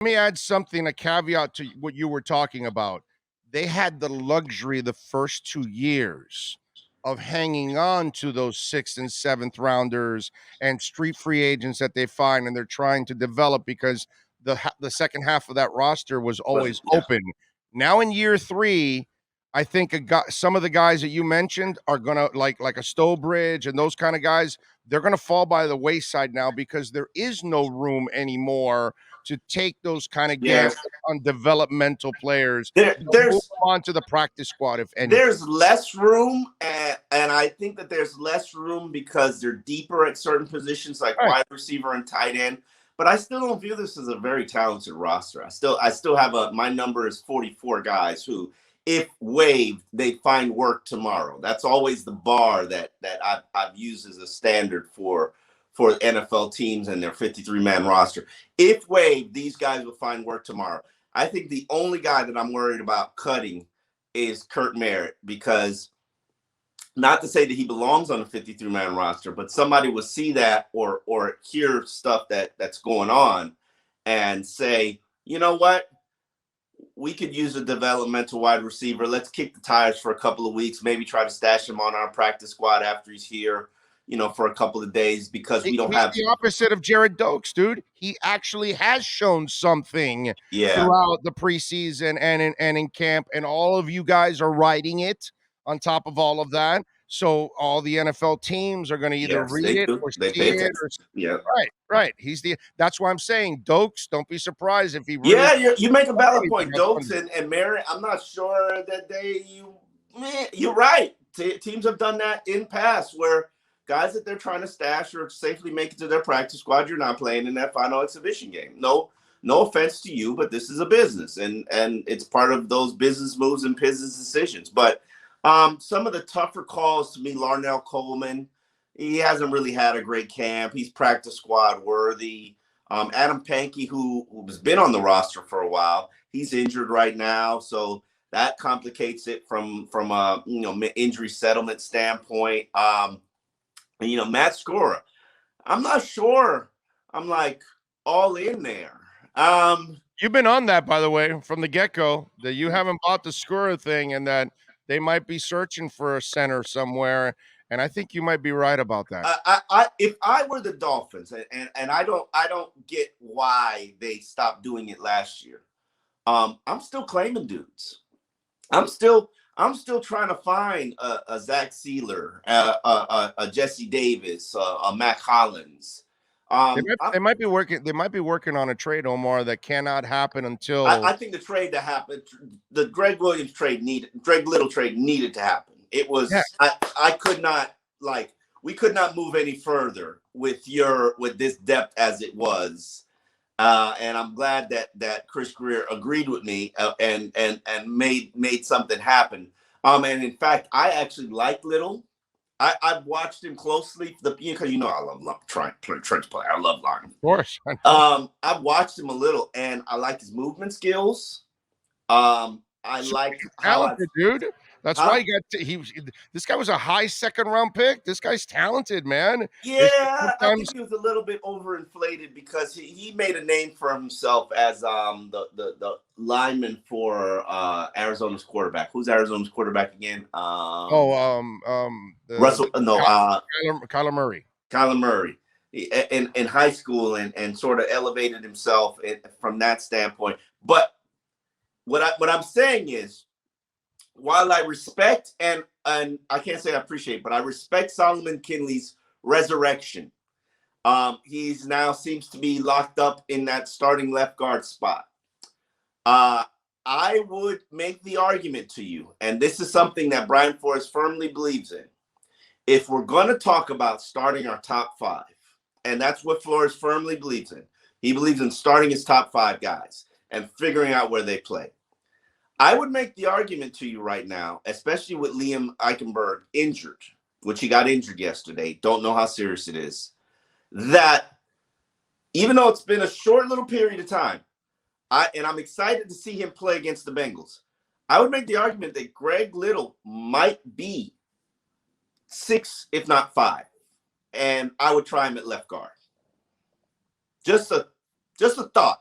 me add something, a caveat to what you were talking about. They had the luxury the first 2 years of hanging on to those 6th and 7th rounders and street free agents that they find and they're trying to develop because the second half of that roster was always Yeah. open. Now in year 3, I think some of the guys that you mentioned are gonna like a Stowbridge and those kind of guys. They're gonna fall by the wayside now because there is no room anymore to take those kind of gambles on developmental players. Move There's on to the practice squad, if anything. there's less room, and I think that there's less room because they're deeper at certain positions like wide receiver and tight end. But I still don't view this as a very talented roster. I still have my number is 44 guys who, if waived, they find work tomorrow. That's always the bar that I've used as a standard for NFL teams and their 53-man roster. If waived, these guys will find work tomorrow. I think the only guy that I'm worried about cutting is Kurt Merritt, because not to say that he belongs on the 53-man roster, but somebody will see that or hear stuff that's going on and say, you know what? We could use a developmental wide receiver. Let's kick the tires for a couple of weeks, maybe try to stash him on our practice squad after he's here, for a couple of days, because we don't have the opposite of Jared Dokes, dude. He actually has shown something throughout the preseason and in camp, and all of you guys are riding it on top of all of that. So all the NFL teams are going to either read it or see it. Right. That's why I'm saying Dokes. Don't be surprised if he really. You make a valid point. Dokes and Merritt, I'm not sure that you're right. Teams have done that in past where guys that they're trying to stash or safely make it to their practice squad, you're not playing in that final exhibition game. No offense to you, but this is a business, and it's part of those business moves and business decisions. But some of the tougher calls to me, Larnell Coleman, he hasn't really had a great camp. He's practice squad worthy. Adam Pankey, who's been on the roster for a while, he's injured right now, so that complicates it from a injury settlement standpoint. Matt Skura, I'm not sure I'm like all in there. You've been on that, by the way, from the get-go, that you haven't bought the Skura thing and that they might be searching for a center somewhere. And I think you might be right about that. If I were the Dolphins, and I don't get why they stopped doing it last year. I'm still claiming dudes. I'm still trying to find a Zach Sealer, a Jesse Davis, a Mac Hollins. They might be working on a trade, Omar, that cannot happen until. I think the trade that happened, the Greg Little trade needed to happen. It was I could not we could not move any further with this depth as it was. And I'm glad that Chris Greer agreed with me and made something happen. And in fact, I actually like Little. I've watched him closely because I love trying to play. I love linemen. Of course. I've watched him a little, and I like his movement skills. I like talented dude. That's why this guy was a high second-round pick. This guy's talented, man. Yeah, I think he was a little bit overinflated because he made a name for himself as the lineman for Arizona's quarterback. Who's Arizona's quarterback again? Kyler Murray. Kyler Murray in high school and sort of elevated himself from that standpoint. But what I'm saying is, while I respect and I can't say I appreciate, but I respect Solomon Kinley's resurrection. He's now seems to be locked up in that starting left guard spot. I would make the argument to you, and this is something that Brian Flores firmly believes in. If we're going to talk about starting our top 5, and that's what Flores firmly believes in, he believes in starting his top 5 guys and figuring out where they play. I would make the argument to you right now, especially with Liam Eichenberg injured, which he got injured yesterday. Don't know how serious it is. That even though it's been a short little period of time, I'm excited to see him play against the Bengals. I would make the argument that Greg Little might be 6, if not 5, and I would try him at left guard. Just a thought.